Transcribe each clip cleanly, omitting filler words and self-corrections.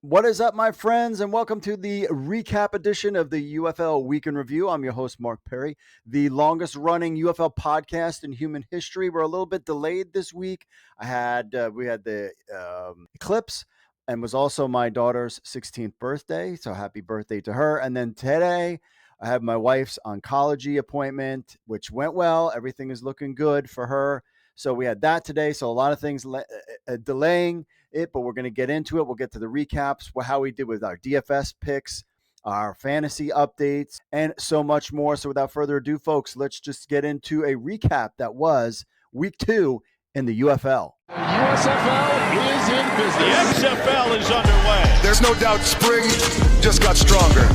What is up, my friends, and welcome to the recap edition of the UFL Week in Review. I'm your host, Mark Perry, the longest running UFL podcast in human history. We're a little bit delayed this week. We had the eclipse, and was also my daughter's 16th birthday, so happy birthday to her. And then today, I have my wife's oncology appointment, which went well. Everything is looking good for her. So we had that today. So a lot of things delaying it, but we're going to get into it. We'll get to the recaps, how we did with our DFS picks, our fantasy updates, and so much more. So without further ado, folks, let's just get into a recap that was week 2 in the UFL. USFL is in business. The XFL is underway. There's no doubt spring just got stronger.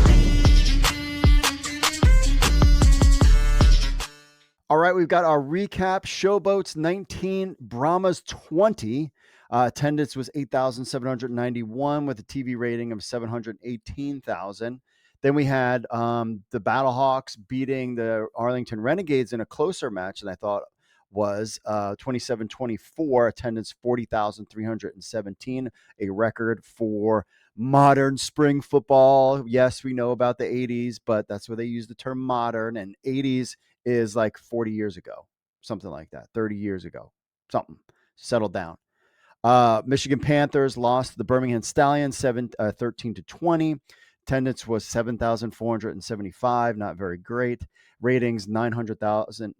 All right, we've got our recap. Showboats 19, Brahmas 20. Attendance was 8,791 with a TV rating of 718,000. Then we had the Battlehawks beating the Arlington Renegades in a closer match than I thought was 27-24. Attendance 40,317, a record for modern spring football. Yes, we know about the 80s, but that's where they use the term modern, and 80s is like 40 years ago, something like that, 30 years ago, something. Settle down. Michigan Panthers lost to the Birmingham Stallions 13-20. Attendance was 7,475, not very great. Ratings 903,000.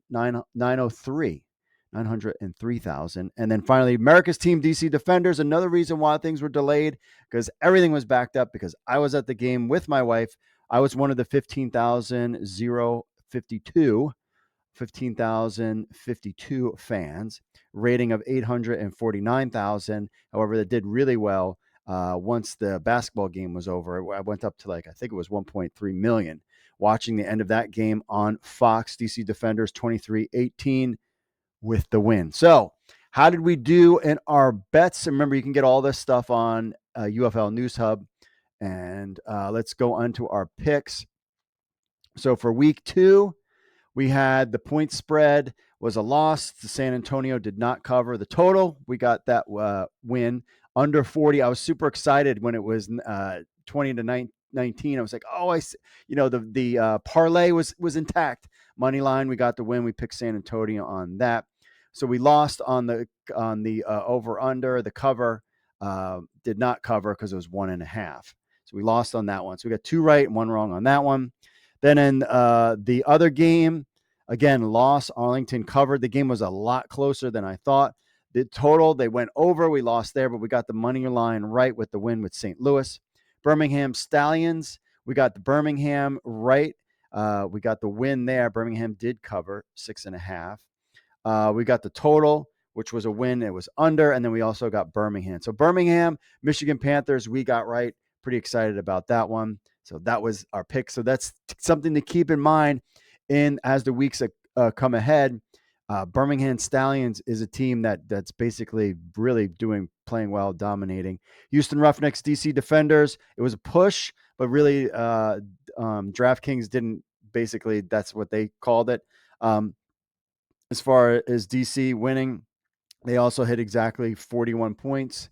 And then finally, America's team, DC Defenders. Another reason why things were delayed, because everything was backed up, because I was at the game with my wife. I was one of the 15,052 fans, rating of 849,000. However, that did really well. Once the basketball game was over, I went up to I think it was 1.3 million watching the end of that game on Fox. DC Defenders 23-18 with the win. So how did we do in our bets? Remember, you can get all this stuff on UFL Newshub. And let's go on to our picks. So for week 2, we had the point spread was a loss. The San Antonio did not cover the total. We got that win under 40. I was super excited when it was 20-19. I was like, oh, the parlay was intact. Money line, we got the win. We picked San Antonio on that. So we lost on the over under. The cover did not cover because it was 1.5. So we lost on that one. So we got 2 right and 1 wrong on that one. Then in the other game, again, loss. Arlington covered. The game was a lot closer than I thought. The total, they went over. We lost there, but we got the money line right with the win with St. Louis. Birmingham Stallions, we got the Birmingham right. We got the win there. Birmingham did cover 6.5. We got the total, which was a win. It was under, and then we also got Birmingham. So Birmingham, Michigan Panthers, we got right. Pretty excited about that one. So that was our pick. So that's something to keep in mind as the weeks come ahead. Birmingham Stallions is a team that's basically really playing well, dominating. Houston Roughnecks, DC Defenders. It was a push, but really DraftKings didn't. Basically, that's what they called it. As far as DC winning, they also hit exactly 41 points.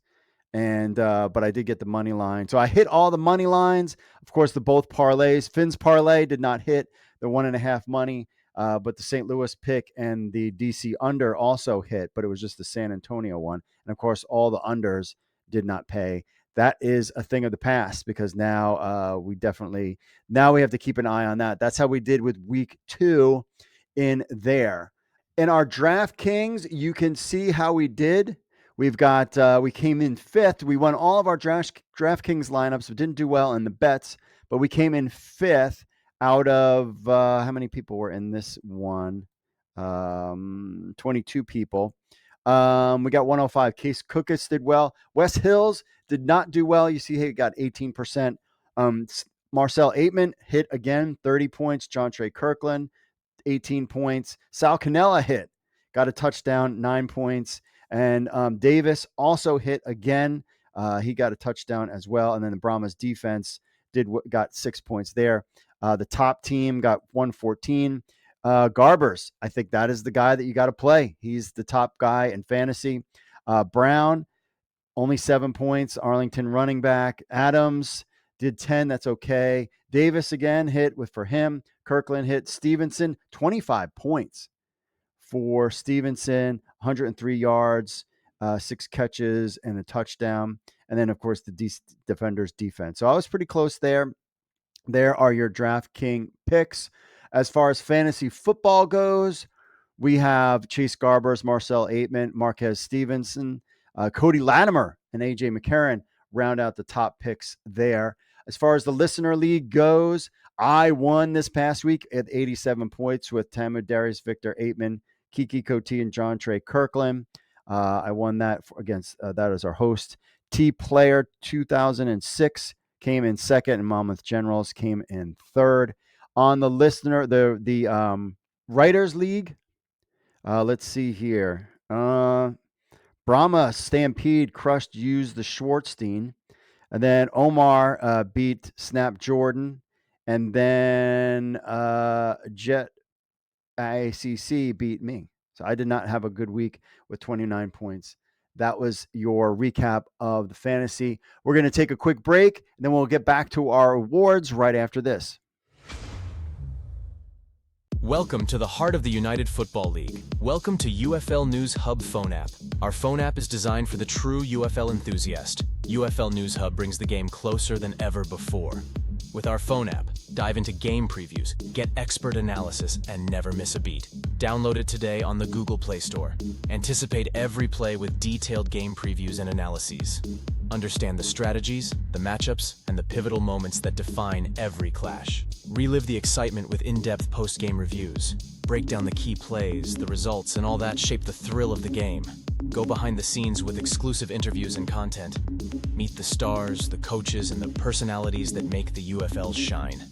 And but I did get the money line. So I hit all the money lines. Of course, both parlays. Finn's parlay did not hit the 1.5 money, but the St. Louis pick and the DC under also hit, but it was just the San Antonio one. And of course, all the unders did not pay. That is a thing of the past, because now we have to keep an eye on that. That's how we did with week 2 in there. In our DraftKings, you can see how we did. We've got, we came in 5th. We won all of our DraftKings lineups. We didn't do well in the bets, but we came in 5th out of, how many people were in this one? 22 people. We got 105. Case Cookus did well. West Hills did not do well. You see, he got 18%. Marcel Aitman hit again, 30 points. John Trey Kirkland, 18 points. Sal Canella hit, got a touchdown, 9 points. And Davis also hit again. He got a touchdown as well. And then the Brahmas defense got 6 points there. The top team got 114. Garbers, I think that is the guy that you got to play. He's the top guy in fantasy. Brown only 7 points. Arlington running back. Adams did 10. That's okay. Davis again hit for him. Kirkland hit. Stevenson, 25 points for Stevenson, 103 yards, 6 catches, and a touchdown. And then, of course, the defender's defense. So I was pretty close there. There are your DraftKings picks. As far as fantasy football goes, we have Chase Garbers, Marcel Aitman, Marquez Stevenson, Cody Latimer, and AJ McCarron round out the top picks there. As far as the listener league goes, I won this past week at 87 points with Tamu Darius, Victor Aitman, Kiki Coty, and John Trey Kirkland. I won that against that as our host. T Player 2006 came in second, and Monmouth Generals came in third. On the listener, the Writers League, let's see here. Brahma Stampede crushed Use the Schwartzstein. And then Omar beat Snap Jordan. And then Jet IACC beat me. So I did not have a good week with 29 points. That was your recap of the fantasy. We're going to take a quick break, and then we'll get back to our awards right after this. Welcome to the heart of the United Football League. Welcome to UFL Newshub phone app. Our phone app is designed for the true UFL enthusiast. UFL Newshub brings the game closer than ever before. With our phone app, dive into game previews, get expert analysis, and never miss a beat. Download it today on the Google Play Store. Anticipate every play with detailed game previews and analyses. Understand the strategies, the matchups, and the pivotal moments that define every clash. Relive the excitement with in-depth post-game reviews. Break down the key plays, the results, and all that shape the thrill of the game. Go behind the scenes with exclusive interviews and content. Meet the stars, the coaches, and the personalities that make the UFL shine.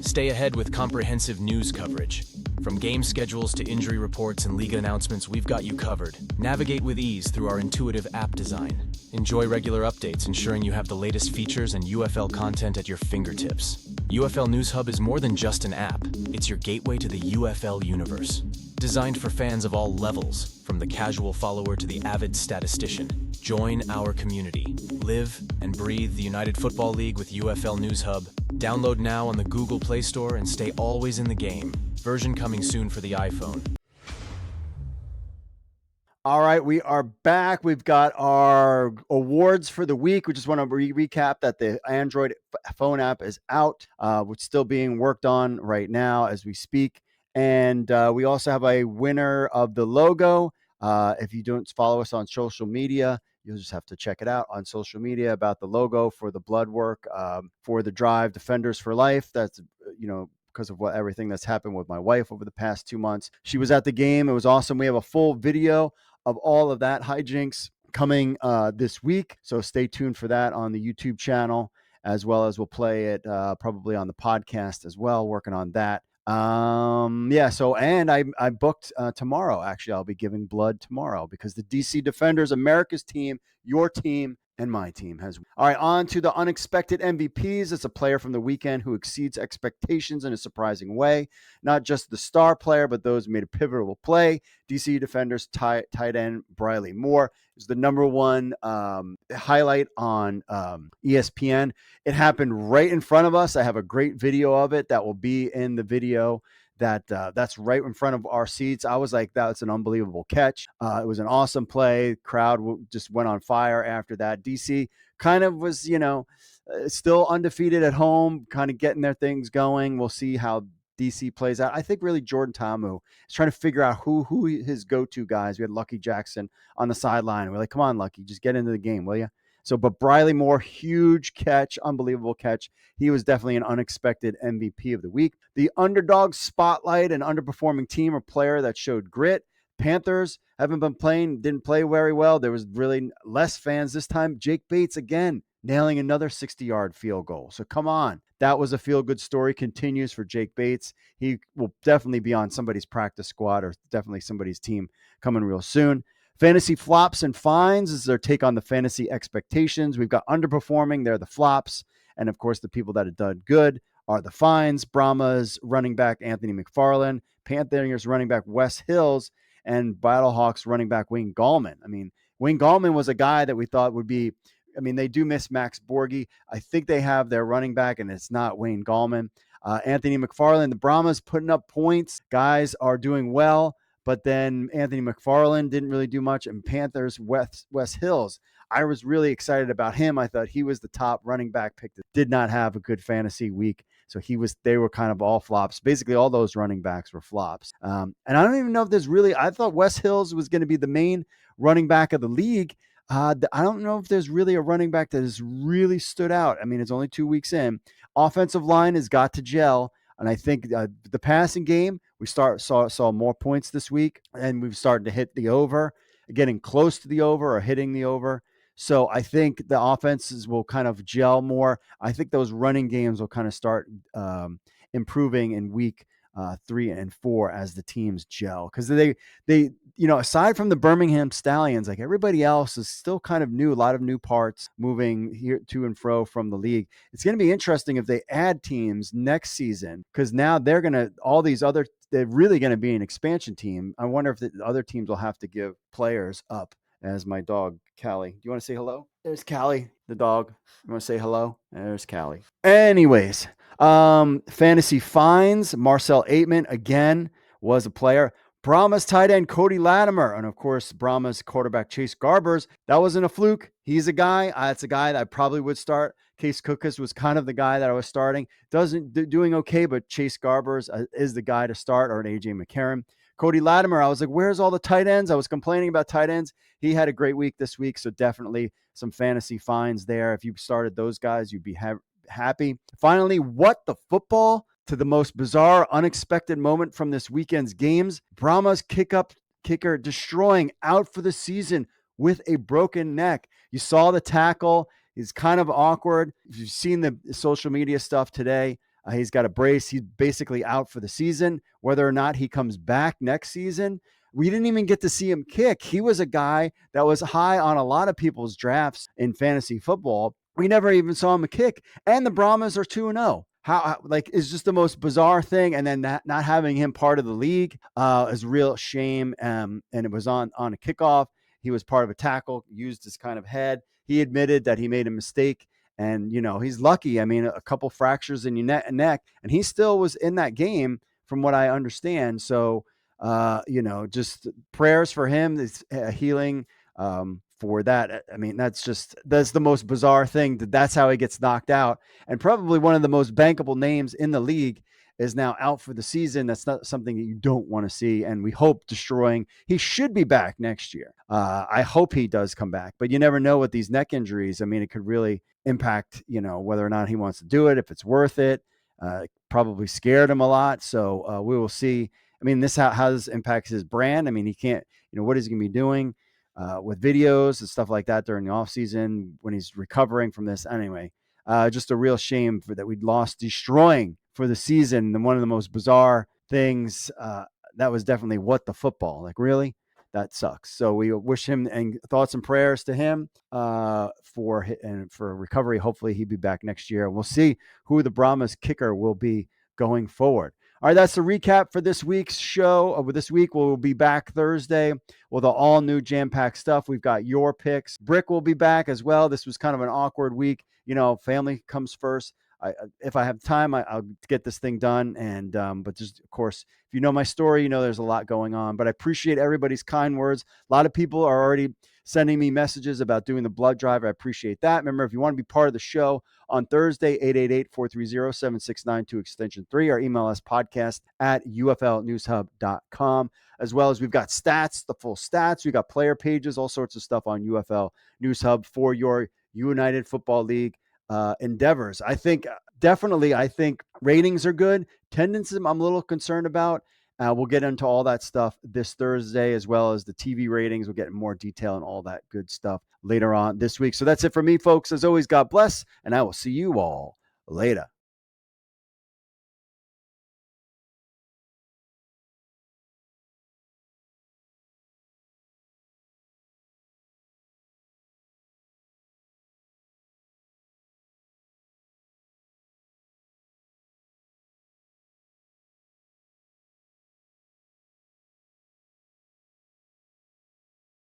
Stay ahead with comprehensive news coverage. From game schedules to injury reports and league announcements, we've got you covered. Navigate with ease through our intuitive app design. Enjoy regular updates, ensuring you have the latest features and UFL content at your fingertips. UFL Newshub is more than just an app. It's your gateway to the UFL universe. Designed for fans of all levels, from the casual follower to the avid statistician. Join our community. Live and breathe the United Football League with UFL Newshub. Download now on the Google Play Store and stay always in the game. Version coming soon for the iPhone. All right, we are back. We've got our awards for the week. We just want to recap that the Android phone app is out. It's still being worked on right now as we speak. And we also have a winner of the logo. If you don't follow us on social media, you'll just have to check it out on social media about the logo for the blood work for the Drive Defenders for Life. That's, because of everything that's happened with my wife over the past 2 months. She was at the game. It was awesome. We have a full video of all of that hijinks coming this week. So stay tuned for that on the YouTube channel, as well as we'll play it probably on the podcast as well, working on that. And I booked tomorrow. Actually, I'll be giving blood tomorrow because the DC Defenders, America's team, your team, and my team has. All right, on to the unexpected MVPs. It's a player from the weekend who exceeds expectations in a surprising way. Not just the star player, but those who made a pivotal play. DC Defenders tight end Briley Moore is the number one highlight on ESPN. It happened right in front of us. I have a great video of it that will be in the video. That's right in front of our seats. I was like, that's an unbelievable catch. It was an awesome play. Crowd just went on fire after that. DC kind of was, still undefeated at home, kind of getting their things going. We'll see how DC plays out. I think really Jordan Tamu is trying to figure out who his go-to guys. We had Lucky Jackson on the sideline. We're like, come on, Lucky, just get into the game, will you? So, but Briley Moore, huge catch, unbelievable catch. He was definitely an unexpected MVP of the week. The underdog spotlight, an underperforming team or player that showed grit. Panthers didn't play very well. There was really less fans this time. Jake Bates again, nailing another 60-yard field goal. So come on. That was a feel-good story. Continues for Jake Bates. He will definitely be on somebody's practice squad or definitely somebody's team coming real soon. Fantasy flops and fines is their take on the fantasy expectations. We've got underperforming. They're the flops. And, of course, the people that have done good are the fines. Brahma's running back Anthony McFarland, Panthers running back Wes Hills, and Battlehawks running back Wayne Gallman. I mean, Wayne Gallman was a guy that we thought would be, I mean, they do miss Max Borghi. I think they have their running back, and it's not Wayne Gallman. Anthony McFarland, the Brahmas putting up points. Guys are doing well, but then Anthony McFarland didn't really do much. And Panthers, Wes Hills, I was really excited about him. I thought he was the top running back pick that did not have a good fantasy week. So they were kind of all flops. Basically, all those running backs were flops. And I don't even know if there's really, I thought Wes Hills was going to be the main running back of the league. I don't know if there's really a running back that has really stood out. I mean, it's only 2 weeks in. Offensive line has got to gel. And I think the passing game, we saw more points this week, and we've started to hit the over, getting close to the over or hitting the over. So I think the offenses will kind of gel more. I think those running games will kind of start improving in week 3 and 4 as the teams gel, because they aside from the Birmingham Stallions, like everybody else is still kind of new, a lot of new parts moving here to and fro from the league. It's going to be interesting if they add teams next season, because now they're really going to be an expansion team. I wonder if the other teams will have to give players up. As my dog, Callie. Do you want to say hello? There's Callie, the dog. You want to say hello? There's Callie. Anyways, fantasy finds. Marcel Aitman, again, was a player. Brahmas tight end Cody Latimer. And, of course, Brahmas quarterback Chase Garbers. That wasn't a fluke. He's a guy. It's a guy that I probably would start. Case Cookus was kind of the guy that I was starting. Doing okay, but Chase Garbers is the guy to start, or an A.J. McCarron. Cody Latimer, I was like, where's all the tight ends? I was complaining about tight ends. He had a great week this week, so definitely some fantasy finds there. If you started those guys, you'd be happy. Finally, what the football? To the most bizarre, unexpected moment from this weekend's games. Brahmas kicker destroying, out for the season with a broken neck. You saw the tackle. He's kind of awkward. If you've seen the social media stuff today, he's got a brace. He's basically out for the season. Whether or not he comes back next season, we didn't even get to see him kick. He was a guy that was high on a lot of people's drafts in fantasy football. We never even saw him kick. And the Brahmas are 2-0. It's just the most bizarre thing. And then not having him part of the league is a real shame. And it was on a kickoff. He was part of a tackle, used his kind of head. He admitted that he made a mistake. And, he's lucky. I mean, a couple fractures in your neck, and he still was in that game from what I understand. So, just prayers for him, this healing for that. I mean, that's the most bizarre thing, that's how he gets knocked out. And probably one of the most bankable names in the league is now out for the season. That's not something that you don't want to see. And we hope destroying. He should be back next year. I hope he does come back, but you never know with these neck injuries. I mean, it could really impact, whether or not he wants to do it, if it's worth it. Probably scared him a lot. So we will see. I mean, how this impacts his brand. I mean, he can't, what is he going to be doing with videos and stuff like that during the off season when he's recovering from this? Anyway, just a real shame that we'd lost destroying for the season. And one of the most bizarre things, that was definitely what the football. Like, really? That sucks. So we wish him, and thoughts and prayers to him for recovery. Hopefully he'll be back next year. We'll see who the Brahmas kicker will be going forward. All right, that's the recap for this week's show. This week we'll be back Thursday with all new jam-packed stuff. We've got your picks. Brick will be back as well. This was kind of an awkward week. Family comes first. If I have time, I'll get this thing done. And but just, of course, if you know my story, there's a lot going on. But I appreciate everybody's kind words. A lot of people are already sending me messages about doing the blood drive. I appreciate that. Remember, if you want to be part of the show on Thursday, 888-430-7692 extension 3, or email us podcast@uflnewshub.com. As well as we've got stats, the full stats. We've got player pages, all sorts of stuff on UFL News Hub for your United Football League endeavors. I think ratings are good. Attendance, I'm a little concerned about. We'll get into all that stuff this Thursday, as well as the TV ratings. We'll get in more detail and all that good stuff later on this week. So that's it for me, folks. As always, God bless, and I will see you all later.